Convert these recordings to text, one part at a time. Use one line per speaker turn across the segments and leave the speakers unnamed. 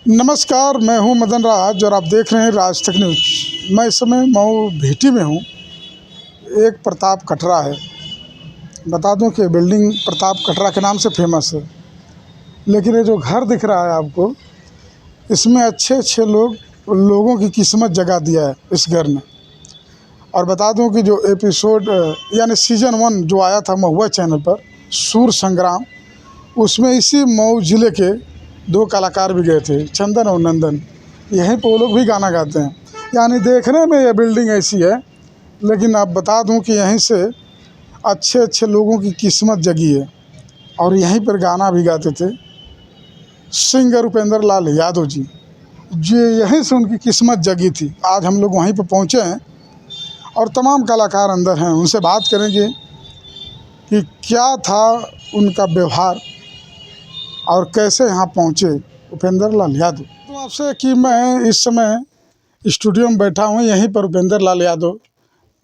नमस्कार, मैं हूं मदन राज और आप देख रहे हैं राज तक न्यूज़। मैं इस समय मऊ भेटी में हूं। एक प्रताप कटरा है। बता दूं कि बिल्डिंग प्रताप कटरा के नाम से फेमस है, लेकिन ये जो घर दिख रहा है आपको, इसमें अच्छे लोगों की किस्मत जगा दिया है इस घर ने। और बता दूं कि जो एपिसोड यानी सीज़न 1 जो आया था महुआ चैनल पर, सूर संग्राम, उसमें इसी मऊ ज़िले के 2 कलाकार भी गए थे, चंदन और नंदन। यहीं पे वो लोग भी गाना गाते हैं। यानी देखने में ये बिल्डिंग ऐसी है, लेकिन आप बता दूं कि यहीं से अच्छे लोगों की किस्मत जगी है और यहीं पर गाना भी गाते थे सिंगर उपेंद्र लाल यादव जी। जो यहीं से उनकी किस्मत जगी थी। आज हम लोग वहीं पर पहुँचे हैं और तमाम कलाकार अंदर हैं। उनसे बात करेंगे कि क्या था उनका व्यवहार और कैसे यहाँ पहुँचे उपेंद्र लाल यादव। तो आपसे कि मैं इस समय स्टूडियो में बैठा हूँ, यहीं पर उपेंद्र लाल यादव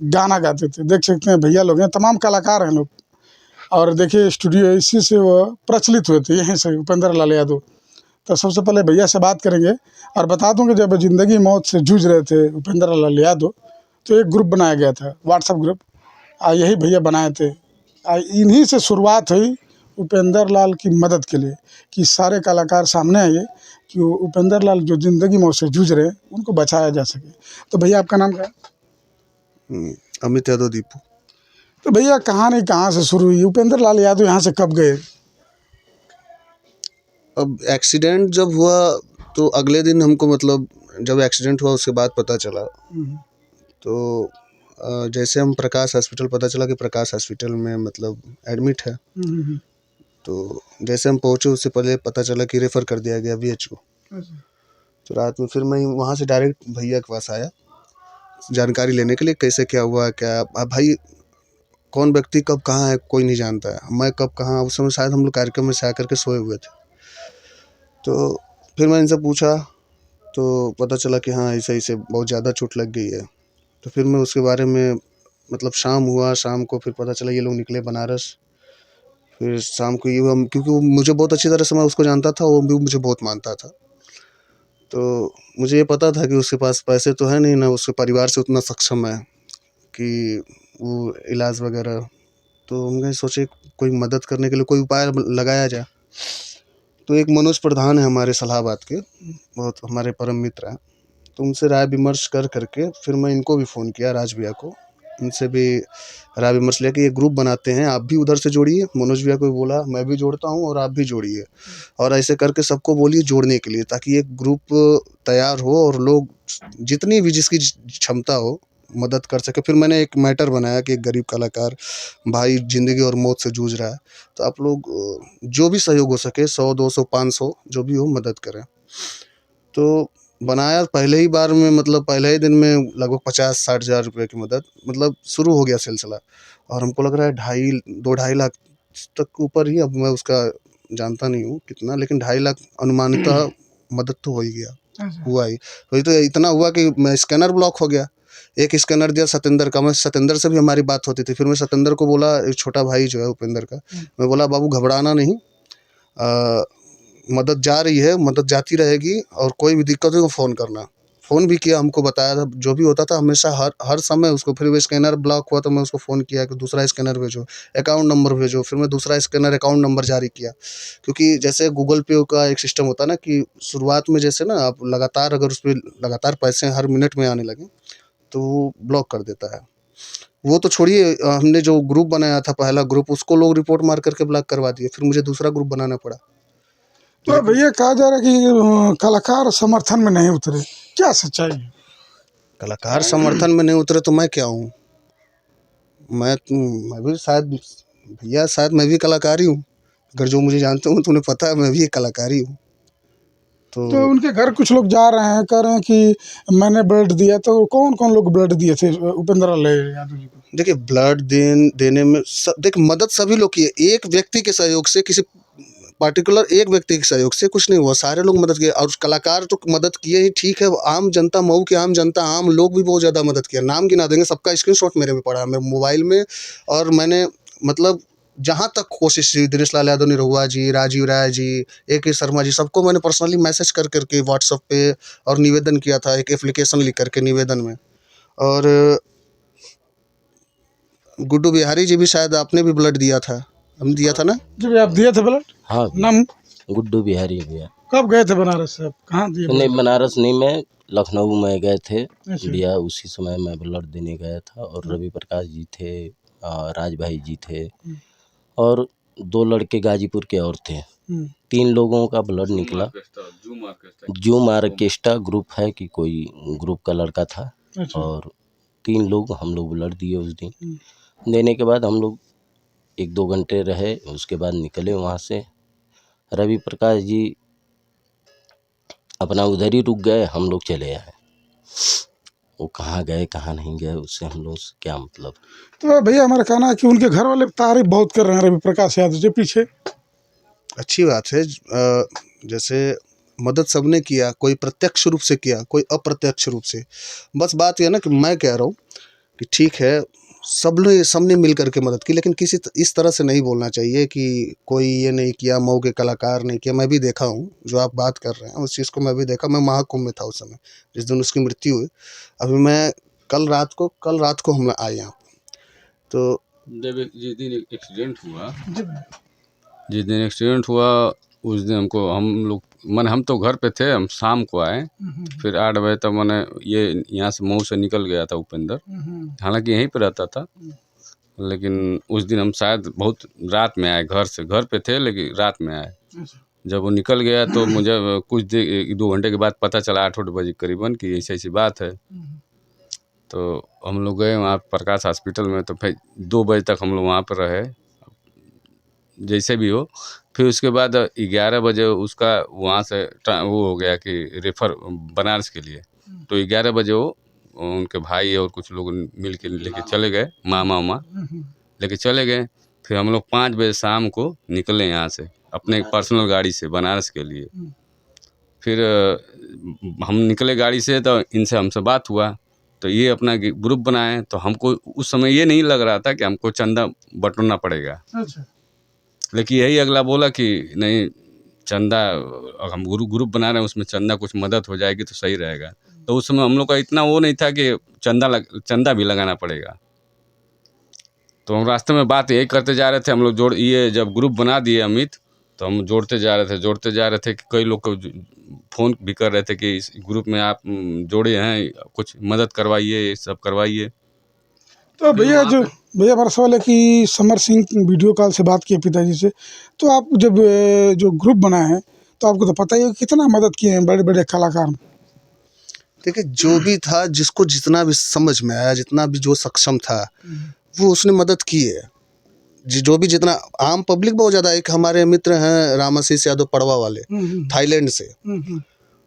गाना गाते थे। देख सकते हैं भैया लोग हैं, तमाम कलाकार हैं लोग। और देखिए स्टूडियो इसी से वो प्रचलित हुए थे, यहीं से उपेंद्र लाल यादव। तो सबसे पहले भैया से बात करेंगे और बता दूं कि जब ज़िंदगी मौत से जूझ रहे थे उपेंद्र लाल यादव, तो एक ग्रुप बनाया गया था, व्हाट्सएप ग्रुप। यही भैया बनाए थे। इन्हीं से शुरुआत हुई उपेंद्र लाल की मदद के लिए, कि सारे कलाकार सामने आइए कि उपेंद्र लाल जो ज़िंदगी मौत से जूझ रहे हैं उनको बचाया जा सके। तो भैया आपका नाम क्या है?
अमित यादव दीपू।
तो भैया कहानी कहाँ से शुरू हुई? उपेंद्र लाल यादव यहाँ से कब गए?
अब एक्सीडेंट जब हुआ तो अगले दिन हमको, मतलब जब एक्सीडेंट हुआ उसके बाद पता चला। तो जैसे हम प्रकाश हॉस्पिटल, पता चला कि प्रकाश हॉस्पिटल में मतलब एडमिट है। तो जैसे हम पहुँचे उससे पहले पता चला कि रेफ़र कर दिया गया BHO। तो रात में फिर मैं वहाँ से डायरेक्ट भैया के पास आया जानकारी लेने के लिए, कैसे क्या हुआ क्या। अब भाई कौन व्यक्ति कब कहाँ है कोई नहीं जानता है। मैं कब कहाँ, उस समय शायद हम लोग कार्यक्रम में से आकर के सोए हुए थे। तो फिर मैं इनसे पूछा तो पता चला कि हाँ ऐसे बहुत ज़्यादा चोट लग गई है। तो फिर मैं उसके बारे में, मतलब शाम हुआ, शाम को फिर पता चला ये लोग निकले बनारस। फिर शाम को ये हुआ, क्योंकि वो मुझे बहुत अच्छी तरह से, मैं उसको जानता था, वो भी मुझे बहुत मानता था। तो मुझे ये पता था कि उसके पास पैसे तो है नहीं, ना उसके परिवार से उतना सक्षम है कि वो इलाज वगैरह। तो हमने सोचे कोई मदद करने के लिए कोई उपाय लगाया जाए। तो एक मनोज प्रधान है हमारे सलाहाबाद के, बहुत हमारे परम मित्र हैं। तो उनसे राय विमर्श कर करके फिर मैं इनको भी फ़ोन किया, राज भैया को। इनसे भी राय विमर्श लिया कि ये ग्रुप बनाते हैं, आप भी उधर से जोड़िए। मनोज भैया को भी बोला मैं भी जोड़ता हूँ और आप भी जोड़िए, और ऐसे करके सबको बोलिए जोड़ने के लिए, ताकि एक ग्रुप तैयार हो और लोग जितनी भी जिसकी क्षमता हो मदद कर सके। फिर मैंने एक मैटर बनाया कि एक गरीब कलाकार भाई ज़िंदगी और मौत से जूझ रहा है, तो आप लोग जो भी सहयोग हो सके, 100 200 500 जो भी हो मदद करें। तो बनाया पहले ही बार में, मतलब पहले ही दिन में लगभग 50-60 हज़ार रुपये की मदद, मतलब शुरू हो गया सिलसिला। और हमको लग रहा है 2.5 लाख तक ऊपर ही, अब मैं उसका जानता नहीं हूँ कितना, लेकिन 2.5 लाख अनुमानितः मदद तो हो ही गया, हुआ ही। वही तो इतना हुआ कि मैं स्कैनर ब्लॉक हो गया। एक स्कैनर दिया सतेंद्र का, मैं सतेंद्र से भी हमारी बात होती थी। फिर मैं सतेंद्र को बोला, एक छोटा भाई जो है उपेंद्र का, मैं बोला बाबू घबराना नहीं, मदद जा रही है, मदद जाती रहेगी, और कोई भी दिक्कत हो तो फ़ोन करना। फ़ोन भी किया, हमको बताया था जो भी होता था हमेशा हर समय उसको। फिर वो स्कैनर ब्लॉक हुआ तो मैं उसको फ़ोन किया कि दूसरा स्कैनर भेजो, अकाउंट नंबर भेजो। फिर मैं दूसरा स्कैनर अकाउंट नंबर जारी किया, क्योंकि जैसे गूगल पे का एक सिस्टम होता है ना, कि शुरुआत में जैसे ना आप लगातार, अगर उस पर लगातार पैसे हर मिनट में आने लगे तो वो ब्लॉक कर देता है। वो तो छोड़िए, हमने जो ग्रुप बनाया था पहला ग्रुप, उसको लोग रिपोर्ट मार करके ब्लॉक करवा दिए। फिर मुझे दूसरा ग्रुप बनाना पड़ा।
तो भैया कहा जा रहा है कि कलाकार समर्थन में नहीं उतरे, क्या सच्चाई है?
कलाकार समर्थन में नहीं उतरे तो मैं क्या हूँ? मैं भी शायद, भैया शायद मैं भी कलाकार ही हूँ। अगर जो मुझे जानते हो तो उन्हें पता है मैं भी एक कलाकार ही हूँ।
तो उनके घर कुछ लोग जा रहे हैं, कह रहे हैं कि मैंने ब्लड दिया। तो कौन कौन लोग ब्लड दिए थे उपेंद्र लाल यादव जी को?
देखिए ब्लड देने में देख मदद सभी लोग की है। एक व्यक्ति के सहयोग से, किसी पार्टिकुलर एक व्यक्ति के सहयोग से कुछ नहीं हुआ, सारे लोग मदद किए। और कलाकार तो मदद किए ही, ठीक है, आम जनता, मऊ की आम जनता, आम लोग भी बहुत ज़्यादा मदद किया। नाम गिना देंगे, सबका स्क्रीनशॉट मेरे में पड़ा है, मेरे मोबाइल में। और मैंने मतलब जहाँ तक कोशिश की, दिनेश लाल यादव निरहुआ जी, राजीव राय जी, AK शर्मा जी, सबको मैंने पर्सनली मैसेज कर करके व्हाट्सएप पे और निवेदन किया था, एक एप्लीकेशन लिख करके निवेदन में। और गुड्डू बिहारी जी भी शायद आपने भी ब्लड दिया था, हम दिया था ना?
जी भैया, आप दिए थे ब्लड?
हाँ
नाम?
गुड्डू बिहारी भैया।
कब गए थे बनारस से आप? कहाँ दिए
नहीं
ब्लड?
बनारस नहीं, मैं लखनऊ में गए थे
अच्छा।
भैया, उसी समय मैं ब्लड देने गया था। और रवि प्रकाश जी थे, राज भाई जी थे, और 2 लड़के गाजीपुर के और थे। 3 लोगों का ब्लड निकला। जूम आर्केस्ट्रा ग्रुप है कि कोई ग्रुप का लड़का था।
अच्छा।
और 3 लोग हम लोग ब्लड दिए उस दिन। देने के बाद हम लोग 1-2 घंटे रहे, उसके बाद निकले वहाँ से। रवि प्रकाश जी अपना उधर ही रुक गए, हम लोग चले आए। वो कहाँ गए कहाँ नहीं गए उससे हम लोग से क्या मतलब।
तो भैया हमारा कहना है कि उनके घर वाले तारीफ बहुत कर रहे हैं रवि प्रकाश यादव जी पीछे।
अच्छी बात है। जैसे मदद सबने किया, कोई प्रत्यक्ष रूप से किया, कोई अप्रत्यक्ष रूप से। बस बात यह ना कि मैं कह रहा हूँ कि ठीक है, सबने मिल करके मदद की, लेकिन किसी इस तरह से नहीं बोलना चाहिए कि कोई ये नहीं किया, मऊ के कलाकार नहीं किया। मैं भी देखा हूँ जो आप बात कर रहे हैं, उस चीज़ को मैं भी देखा। मैं महाकुंभ में था उस समय, जिस दिन उसकी मृत्यु हुई। अभी मैं कल रात को हम आए यहाँ। तो
जिस दिन एक्सीडेंट हुआ उस दिन हमको, हम लोग मन हम तो घर पे थे, हम शाम को आए। फिर 8 बजे तक मैंने ये यहाँ से मऊ से निकल गया था उपेंद्र, हालांकि यहीं पे रहता था। लेकिन उस दिन हम शायद बहुत रात में आए, घर पे थे लेकिन रात में आए। जब वो निकल गया तो मुझे कुछ 2 घंटे के बाद पता चला 8 बजे करीबन कि ऐसी बात है। तो हम लोग गए वहाँ प्रकाश हॉस्पिटल में। तो फिर 2 बजे तक हम लोग वहाँ पर रहे, जैसे भी हो। फिर उसके बाद 11 बजे उसका वहाँ से वो हो गया कि रेफर बनारस के लिए। तो 11 बजे वो उनके भाई और कुछ लोग मिल के लेके चले गए, मामा लेके चले गए। फिर हम लोग 5 बजे शाम को निकले यहाँ से अपने पर्सनल गाड़ी से बनारस के लिए। फिर हम निकले गाड़ी से, तो इनसे हमसे बात हुआ, तो ये अपना ग्रुप बनाए। तो हमको उस समय ये नहीं लग रहा था कि हमको चंदा बटोरना पड़ेगा।
अच्छा।
लेकिन यही अगला बोला कि नहीं, चंदा हम ग्रुप बना रहे हैं, उसमें चंदा कुछ मदद हो जाएगी तो सही रहेगा। तो उस समय हम लोग का इतना वो नहीं था कि चंदा भी लगाना पड़ेगा। तो हम रास्ते में बात यही करते जा रहे थे। हम लोग ये जब ग्रुप बना दिए अमित, तो हम जोड़ते जा रहे थे कि कई लोग को फ़ोन भी कर रहे थे कि इस ग्रुप में आप जोड़े हैं, कुछ मदद करवाइए, सब करवाइए।
तो भैया हमारा सवाल है कि समर सिंह वीडियो कॉल से बात किए पिताजी से, तो आप जब जो ग्रुप बनाए हैं तो आपको तो पता ही है कितना मदद किए हैं बड़े बड़े कलाकार।
देखिए, जो भी था, जिसको जितना भी समझ में आया, जितना भी जो सक्षम था, वो उसने मदद की है। जो भी जितना आम पब्लिक बहुत ज़्यादा। एक हमारे मित्र हैं रामाशीष यादव पड़वा वाले, थाईलैंड से,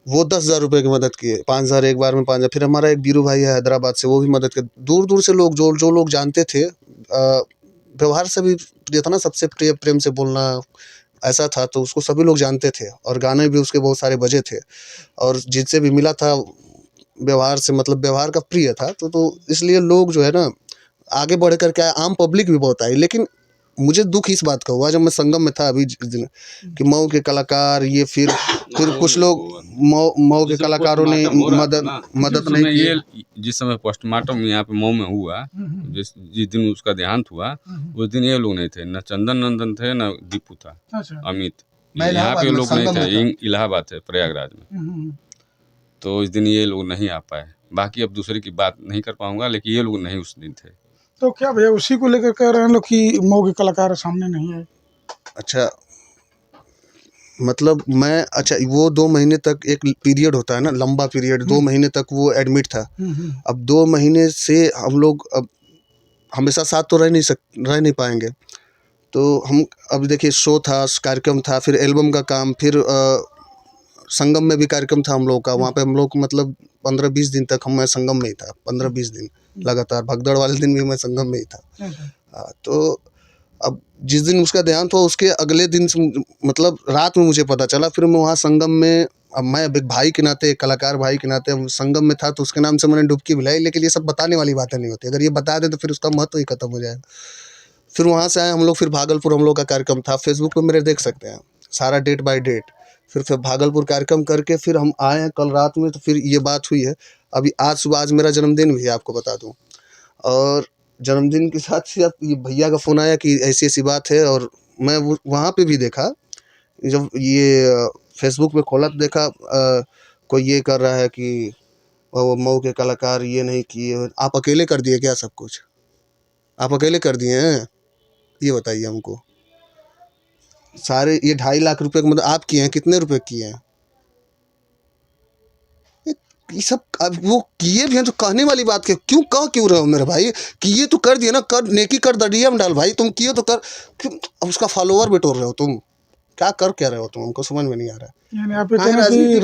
वो 10,000 रुपये की मदद किए, 5,000 एक बार में 5,000। फिर हमारा एक बीरू भाई है हैदराबाद से, वो भी मदद किए। दूर दूर से लोग जो लोग जानते थे, व्यवहार से भी प्रिय था ना, सबसे प्रेम से बोलना ऐसा था, तो उसको सभी लोग जानते थे। और गाने भी उसके बहुत सारे बजे थे, और जिनसे भी मिला था व्यवहार से, मतलब व्यवहार का प्रिय था। तो इसलिए लोग जो है ना आगे बढ़ कर के आए, आम पब्लिक भी बहुत आई। लेकिन मुझे दुख इस बात का हुआ जब मैं संगम में था अभी जिस दिन, कि मऊ के कलाकार ये फिर कुछ लोग मऊ के कलाकारों ने मदद नहीं की।
जिस समय पोस्टमार्टम यहाँ पे मऊ में हुआ, जिस दिन उसका देहांत हुआ, उस दिन ये लोग नहीं थे, न चंदन नंदन थे, न दीपू था, अमित। यहाँ पे लोग नहीं थे, इलाहाबाद थे, प्रयागराज में। तो इस दिन ये लोग नहीं आ पाए। बाकी अब दूसरे की बात नहीं कर पाऊंगा, लेकिन ये लोग नहीं उस दिन थे।
तो क्या भैया उसी को लेकर कह रहे हैं लोग कि मऊ के कलाकार सामने नहीं आए?
अच्छा, मतलब वो 2 महीने तक एक पीरियड होता है ना, लंबा पीरियड, 2 महीने तक वो एडमिट था। अब 2 महीने से हम लोग अब हमेशा साथ तो रह नहीं पाएंगे। तो हम अब देखिए, शो था, कार्यक्रम था, फिर एल्बम का काम, फिर संगम में भी कार्यक्रम था हम लोग का। वहाँ पे हम लोग मतलब 15-20 दिन तक मैं संगम में ही था, 15-20 दिन लगातार। भगदड़ वाले दिन भी मैं संगम में ही था। तो अब जिस दिन उसका देहांत हुआ, उसके अगले दिन मतलब रात में मुझे पता चला। फिर मैं वहाँ संगम में, अब मैं एक भाई के नाते, एक कलाकार भाई के नाते संगम में था, तो उसके नाम से मैंने डुबकी पिलाई। लेकिन ये सब बताने वाली बातें नहीं होती, अगर ये बता दें तो फिर उसका महत्व ही खत्म हो जाएगा। फिर वहाँ से आए हम लोग, फिर भागलपुर हम लोग का कार्यक्रम था, फेसबुक पे मेरे देख सकते हैं सारा डेट बाय डेट। फिर भागलपुर कार्यक्रम करके फिर हम आए हैं कल रात में, तो फिर ये बात हुई है। अभी आज सुबह, आज मेरा जन्मदिन भी है आपको बता दूँ, और जन्मदिन के साथ ही ये भैया का फ़ोन आया कि ऐसी ऐसी बात है। और मैं वो वहाँ पे भी देखा, जब ये फेसबुक पे खोला तो देखा कोई ये कर रहा है कि वो मऊ के कलाकार ये नहीं किए। आप अकेले कर दिए क्या सब कुछ? आप अकेले कर दिए हैं? ये बताइए हमको। सारे ये 2.5 लाख रुपए का मतलब आप किए हैं, कितने रुपए किए हैं? ये सब अब वो किए भी हैं तो कहने वाली बात क्यों क्यों रहे हो मेरे भाई? किए तो कर दिए ना, कर नेकी कर डीएम डाल भाई, तुम किए तो कर, क्यों अब उसका फॉलोवर बिटोर रहे हो तुम? क्या रहे हो तुम? हमको समझ में नहीं आ रहा है।
यानी आप ये कह रहे हैं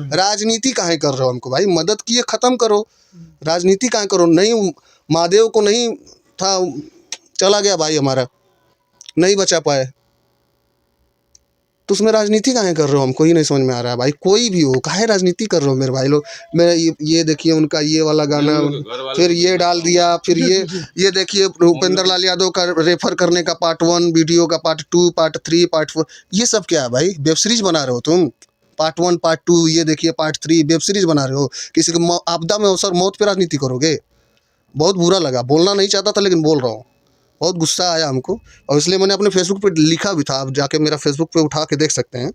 कि
राजनीति काहे कर रहे हो हमको भाई? मदद किए, खत्म करो, राजनीति काहे करो? नहीं, महादेव को नहीं था, चला गया भाई हमारा, नहीं बचा पाए, तो उसमें राजनीति काहे कर रहे हो? हमको ही नहीं समझ में आ रहा है भाई। कोई भी हो, काहे राजनीति कर रहे हो मेरे भाई लोग? मैं ये देखिए उनका ये वाला गाना, फिर ये डाल दिया, फिर ये देखिए उपेंद्र लाल यादव का रेफर करने का पार्ट 1 वीडियो का पार्ट 2 पार्ट 3 पार्ट 4, ये सब क्या है भाई? वेब सीरीज बना रहे हो तुम? पार्ट 1 पार्ट 2 ये देखिए पार्ट 3 वेब सीरीज बना रहे हो। किसी को आपदा में अवसर मौत पे राजनीति करोगे? बहुत बुरा लगा, बोलना नहीं चाहता था लेकिन बोल रहा हूँ। बहुत गुस्सा आया हमको, और इसलिए मैंने अपने फेसबुक पे लिखा भी था, आप जाके मेरा फेसबुक पे उठा के देख सकते हैं।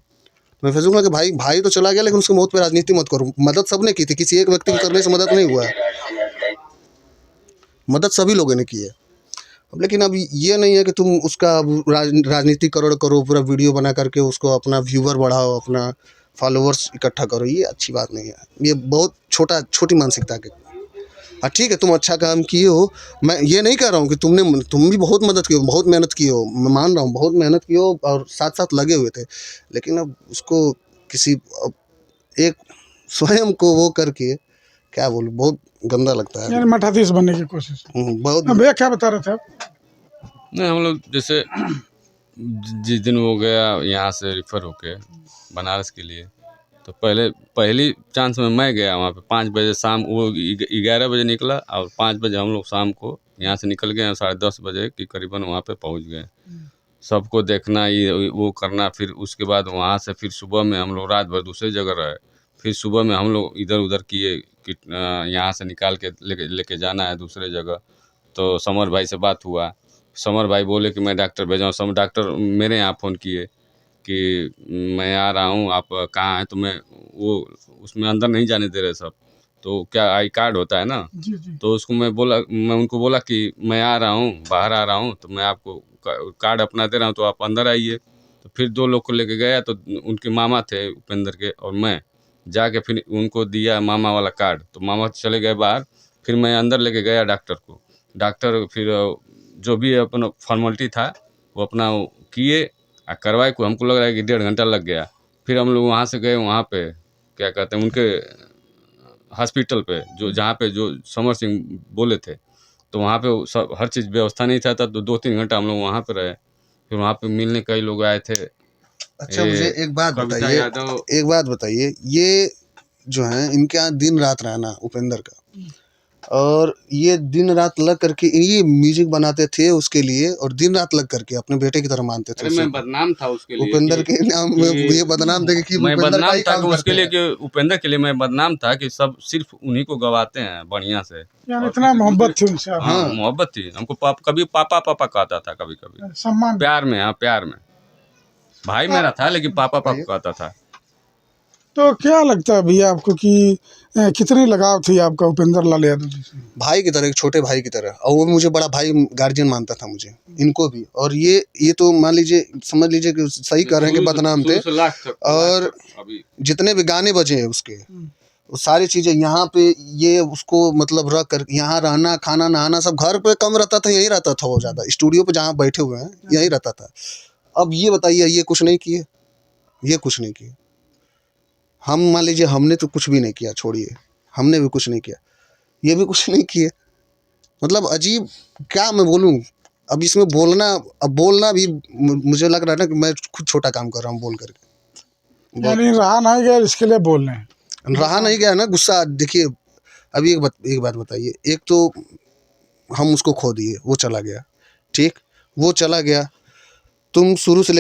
मैं फेसबुक में कि भाई तो चला गया, लेकिन उसकी मौत पे राजनीति मत करो। मदद सबने की थी, किसी एक व्यक्ति को करने से मदद नहीं हुआ है, मदद सभी लोगों ने की है। अब लेकिन अब ये नहीं है कि तुम उसका राजनीति करो, पूरा वीडियो बना करके उसको अपना व्यूवर बढ़ाओ, अपना फॉलोअर्स इकट्ठा करो, ये अच्छी बात नहीं है। ये बहुत छोटी मानसिकता के। हाँ ठीक है, तुम अच्छा काम किए हो, मैं ये नहीं कह रहा हूँ कि तुम भी बहुत मदद की हो, बहुत मेहनत की हो, मैं मान रहा हूँ बहुत मेहनत की हो और साथ साथ लगे हुए थे, लेकिन अब उसको किसी एक स्वयं को वो करके, क्या बोलूँ, बहुत गंदा लगता है।
यानी मठाधीश बनने की कोशिश।
बहुत।
भैया क्या बता रहे थे आप?
नहीं, हम लोग जैसे जिस दिन वो गया यहाँ से रिफ़र होके बनारस के लिए, तो पहली चांस में मैं गया वहाँ पे 5 बजे शाम, वो 11 बजे निकला और 5 बजे हम लोग शाम को यहाँ से निकल गए, 10:30 बजे के करीबन वहाँ पे पहुँच गए। सबको देखना, ये वो करना, फिर उसके बाद वहाँ से फिर सुबह में हम लोग रात भर दूसरी जगह रहे, फिर सुबह में हम लोग इधर उधर किए कि यहाँ से निकाल के लेके जाना है दूसरे जगह। तो समर भाई से बात हुआ, समर भाई बोले कि मैं डॉक्टर भेजा हूँ। डॉक्टर मेरे यहाँ फ़ोन किए कि मैं आ रहा हूँ, आप कहाँ हैं? तो मैं वो उसमें अंदर नहीं जाने दे रहे सब, तो क्या आई कार्ड होता है ना,
जी जी।
तो मैं उनको बोला कि मैं आ रहा हूँ, बाहर आ रहा हूँ, तो मैं आपको कार्ड अपना दे रहा हूँ, तो आप अंदर आइए। तो फिर 2 लोग को लेके गया, तो उनके मामा थे उपेंद्र के, और मैं जाके फिर उनको दिया मामा वाला कार्ड, तो मामा चले गए बाहर। फिर मैं अंदर लेके गया डॉक्टर को, डॉक्टर फिर जो भी अपना फॉर्मेलिटी था वो अपना किए करवाए को। हमको लग रहा है कि 1.5 घंटा लग गया। फिर हम लोग वहाँ से गए, वहाँ पे क्या कहते हैं उनके हॉस्पिटल पे, जो जहाँ पे जो समर सिंह बोले थे, तो वहाँ पे सब हर चीज़ व्यवस्था नहीं था, तो 2-3 घंटा हम लोग वहाँ पे रहे। फिर वहाँ पे मिलने कई लोग आए थे।
अच्छा, मुझे एक बात बताइए, ये जो है इनके यहाँ दिन रात रहना उपेंद्र का, और ये दिन रात लग करके ये म्यूजिक बनाते थे उसके लिए, और दिन रात लग करके अपने बेटे की तरह मानते थे।
मैं बदनाम था उसके लिए,
उपेंद्र के नाम में ये बदनाम थे कि
मैं बदनाम था कि उसके लिए, कि उपेंद्र के लिए मैं बदनाम था कि सब सिर्फ उन्हीं को गवाते हैं बढ़िया से।
यानी इतना मोहब्बत थी उनसे?
हाँ, मोहब्बत थी। हमको कभी पापा पापा कहता था, कभी कभी
सम्मान,
प्यार में। हाँ, प्यार में भाई मेरा था, लेकिन पापा पापा कहता था।
तो क्या लगता है भैया आपको कि कितनी लगाव थी आपका उपेंद्र लाल यादव जी से?
भाई की तरह, एक छोटे भाई की तरह, और वो मुझे बड़ा भाई गार्जियन मानता था मुझे, इनको भी। और ये तो मान लीजिए, समझ लीजिए कि सही कर रहे हैं कि बदनाम थे। और जितने भी गाने बजे हैं उसके, वो सारी चीज़ें यहाँ पे, ये उसको मतलब रख कर यहाँ रहना, खाना नहाना सब घर पे कम रहता था, यहीं रहता था वो ज़्यादा। स्टूडियो पे जहाँ बैठे हुए हैं यहीं रहता था। अब ये बताइए, ये कुछ नहीं किए, ये कुछ नहीं किए। हम मान लीजिए हमने तो कुछ भी नहीं किया, छोड़िए, हमने भी कुछ नहीं किया, ये भी कुछ नहीं किए। मतलब अजीब, क्या मैं बोलूँ अब इसमें। बोलना भी मुझे लग रहा है ना कि मैं खुद छोटा काम कर रहा हूँ बोल करके।
यानी रहा नहीं गया, इसके लिए बोल रहे हैं।
रहा नहीं गया ना गुस्सा। देखिए अभी एक बात बताइए, एक तो हम उसको खो दिए, वो चला गया, ठीक। वो चला गया, तुम शुरू से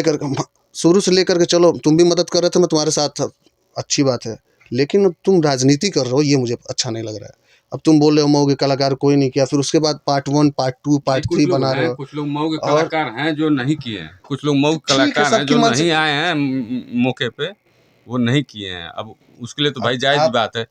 लेकर के चलो, तुम भी मदद कर रहे थे, मैं तुम्हारे साथ था, अच्छी बात है, लेकिन अब तुम राजनीति कर रहे हो, ये मुझे अच्छा नहीं लग रहा है। अब तुम बोल रहे हो मऊ के कलाकार कोई नहीं किया, फिर उसके बाद पार्ट 1 पार्ट 2 पार्ट 3 बना रहे हो।
कुछ लोग मऊ के
और
कलाकार हैं जो नहीं किए हैं, कुछ लोग मऊ के
ठीक है,
कलाकार हैं
सबकी
जो
मानसिक
नहीं आए हैं मौके पे, वो नहीं किए हैं। अब उसके लिए तो भाई जायज़
आप
बात है,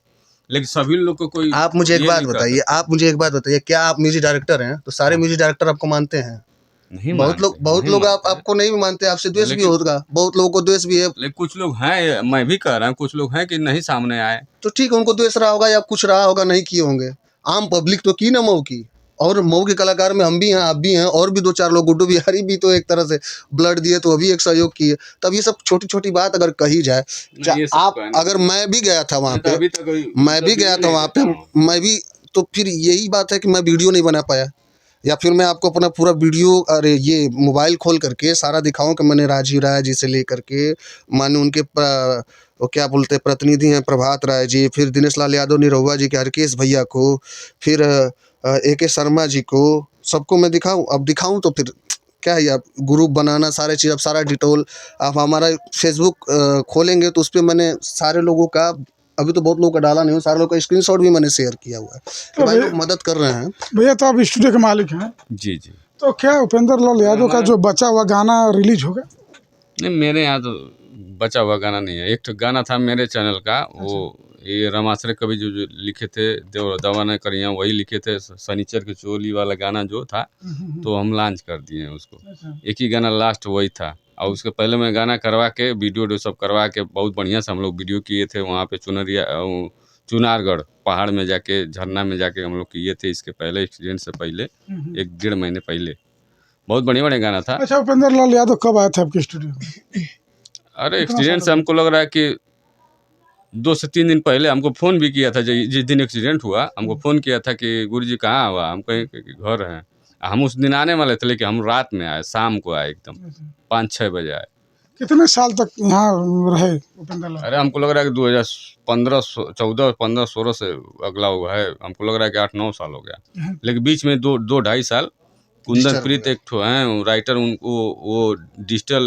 लेकिन सभी लोग को कोई
आप मुझे एक
ये
बात
नहीं कर
बताइए,
सकता।
आप मुझे एक बात बताइए, क्या आप म्यूजिक डायरेक्टर हैं? तो सारे म्यूजिक डायरेक्टर आपको मानते हैं?
नहीं
बहुत
मानते
लोग
हैं।
आपको नहीं भी मानते, आपसे द्वेष भी
लेकिन
होगा, बहुत लोगों को द्वेष भी है।
लेकिन कुछ लोग हैं, मैं भी कह रहा हूँ, कुछ लोग हैं कि नहीं सामने आए।
तो ठीक है, उनको द्वेष रहा होगा या कुछ रहा होगा, नहीं किए होंगे। आम पब्लिक तो की ना मऊ की, और मऊ के कलाकार में हम भी हैं, आप भी हैं, और भी 2-4 लोग, गुड्डू बिहारी भी तो एक तरह से ब्लड दिए, तो अभी एक सहयोग किए। तब ये सब छोटी-छोटी बात अगर कही जाए,
ये सब
आप
कहना
अगर मैं भी गया था वहाँ
मैं तो
पे,
अभी तक
मैं भी गया था वहाँ पे, मैं भी, तो फिर यही बात है कि मैं वीडियो नहीं बना पाया, या फिर मैं आपको अपना पूरा वीडियो, अरे ये मोबाइल खोल करके सारा दिखाऊं कि मैंने राजीव राय जी से लेकर के, माने उनके वो क्या बोलते हैं प्रतिनिधि हैं प्रभात राय जी, फिर दिनेश लाल यादव निरहुआ जी के, हरकेश भैया को, फिर AK शर्मा जी को, सबको मैं दिखाऊं। अब दिखाऊं तो फिर क्या है, आप ग्रुप बनाना सारे चीज़, अब सारा डिटेल आप हमारा फेसबुक खोलेंगे तो उस पर मैंने सारे लोगों का, अभी तो बहुत लोगों का डाला नहीं हूँ, सारे लोगों का स्क्रीनशॉट भी मैंने शेयर किया हुआ है कि
तो
भाई लोग मदद कर रहे हैं।
भैया तो आप स्टूडियो के मालिक हैं,
जी जी।
तो क्या उपेंद्र लाल यादव का जो बचा हुआ गाना रिलीज होगा?
नहीं, मेरे यहाँ तो बचा हुआ गाना नहीं है। एक तो गाना था मेरे चैनल का, वो ये रमाश्रय कवि जो लिखे थे, देव दवा न करिया, वही लिखे थे, सनीचर की चोली वाला गाना जो था, तो हम लॉन्च कर दिए हैं उसको। एक ही गाना लास्ट वही था, और उसके पहले मैं गाना करवा के वीडियो सब करवा के बहुत बढ़िया से हम लोग वीडियो किए थे वहाँ पे चुनारगढ़ पहाड़ में जाके, झरना में जाके हम लोग किए थे। इसके पहले एक्सीडेंट से पहले 1-1.5 महीने पहले बहुत बढ़िया गाना था।
अच्छा, उपेंद्र लाल यादव कब आए थे आपके स्टूडियो में?
अरे एक्सीडेंट से हमको लग रहा है कि 2 से 3 दिन पहले हमको फ़ोन भी किया था, जिस दिन एक्सीडेंट हुआ हमको फ़ोन किया था कि गुरुजी कहाँ हुआ, हम कहे कि घर हैं। हम उस दिन आने वाले थे, लेकिन हम रात में आए, शाम को आए, एकदम 5-6 बजे आए।
कितने साल तक यहाँ रहे उपेंद्र लाल?
अरे हमको लग रहा है कि 2015 14 15 16 से अगला हुआ है, हमको लग रहा है कि 8-9 साल हो गया। लेकिन बीच में 2-2.5 साल कुंदन प्रीत एक ठो हैं राइटर, उनको वो डिजिटल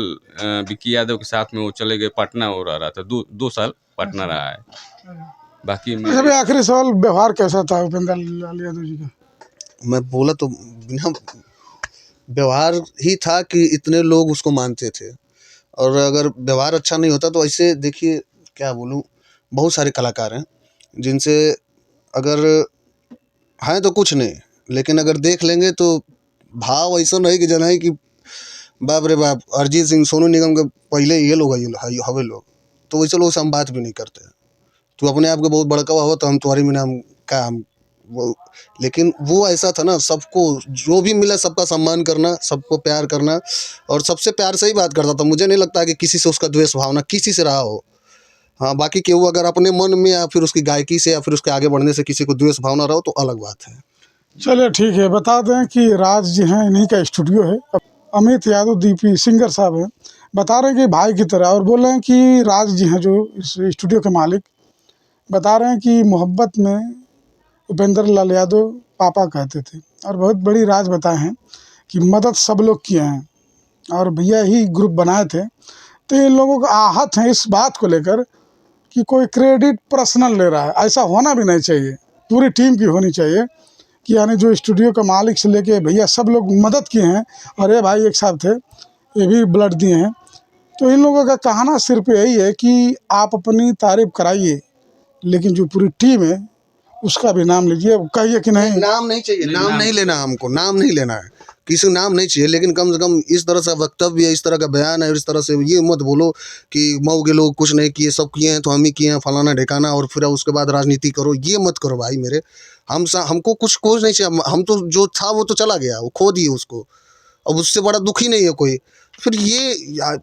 विक्की यादव के साथ में वो चले गए पटना, वो रह रहा था 2 साल पटना रहा है। बाकी
अच्छा भैया, आखिरी सवाल, व्यवहार कैसा था उपेंद्र लाल यादव जी का?
मैं बोला तो बिना व्यवहार ही था कि इतने लोग उसको मानते थे, और अगर व्यवहार अच्छा नहीं होता तो ऐसे देखिए, क्या बोलूँ, बहुत सारे कलाकार हैं जिनसे अगर हैं तो कुछ नहीं, लेकिन अगर देख लेंगे तो भाव ऐसा नहीं कि जनाई कि बाप रे बाप, अरिजीत सिंह, सोनू निगम के पहले ये लोग हवे लोग, तो वैसे लोग से हम बात भी नहीं करते। तू अपने आप को बहुत बड़का हुआ तो हम तुम्हारी में नाम का हम वो, लेकिन वो ऐसा था ना, सबको जो भी मिला सबका सम्मान करना, सबको प्यार करना, और सबसे प्यार से ही बात करता था। मुझे नहीं लगता कि किसी से उसका द्वेष भावना किसी से रहा हो। हाँ, बाकी केहू अगर अपने मन में या फिर उसकी गायकी से या फिर उसके आगे बढ़ने से किसी को द्वेष भावना रहो तो अलग बात है।
चलिए ठीक है, बता दें कि राज जी हैं, इन्हीं का स्टूडियो है। अमित यादव DP सिंगर साहब हैं, बता रहे हैं कि भाई की तरह, और बोल रहे हैं कि राज जी हैं जो इस स्टूडियो के मालिक, बता रहे हैं कि मोहब्बत में उपेंद्र लाल यादव पापा कहते थे, और बहुत बड़ी राज बताए हैं कि मदद सब लोग किए हैं, और भैया ही ग्रुप बनाए थे। तो इन लोगों का आहत है इस बात को लेकर कि कोई क्रेडिट पर्सनल ले रहा है, ऐसा होना भी नहीं चाहिए, पूरी टीम की होनी चाहिए। कि यानी जो स्टूडियो का मालिक से लेके भैया सब लोग मदद किए हैं, और ये भाई एक साथ थे, ये भी ब्लड दिए हैं। तो इन लोगों का कहना सिर्फ यही है कि आप अपनी तारीफ कराइए, लेकिन जो पूरी टीम है उसका भी नाम लीजिए, कहिए कि नहीं।
नाम नहीं चाहिए, नाम नहीं लेना, हमको नाम नहीं लेना है, किसी को नाम नहीं चाहिए, लेकिन कम से कम इस तरह से वक्तव्य, इस तरह का बयान है, इस तरह से ये मत बोलो कि मऊ के लोग कुछ नहीं किए, सब किए हैं तो हम ही किए हैं, फलाना ढेकाना, और फिर उसके बाद राजनीति करो, ये मत करो भाई मेरे। हमको कुछ नहीं चाहिए, हम तो जो था वो तो चला गया, वो खो दिए उसको, अब उससे बड़ा दुखी नहीं है कोई। फिर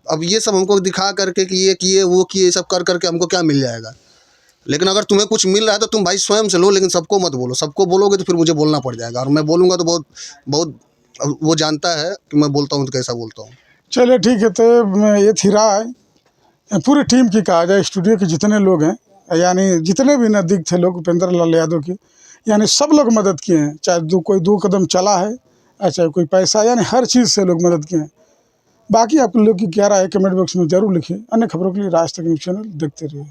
अब ये सब हमको दिखा करके कि ये किए वो किए, सब कर करके हमको क्या मिल जाएगा? लेकिन अगर तुम्हें कुछ मिल रहा है तो तुम भाई स्वयं से लो, लेकिन सबको मत बोलो। सबको बोलोगे तो फिर मुझे बोलना पड़ जाएगा, और मैं बोलूँगा तो बहुत वो जानता है कि मैं बोलता हूँ तो कैसा बोलता हूँ।
चलिए ठीक है, तो ये थी राय पूरी टीम की, कहा जाए स्टूडियो के जितने लोग हैं, यानी जितने भी नज़दीक थे लोग उपेंद्र लाल यादव की, यानी सब लोग मदद किए हैं। चाहे कोई 2 कदम चला है अच्छा, कोई पैसा, यानी हर चीज़ से लोग मदद किए हैं। बाकी आप लोग की क्या राय है कमेंट बॉक्स में ज़रूर लिखिए। अन्य खबरों के लिए राज तक न्यूज़ चैनल देखते रहिए।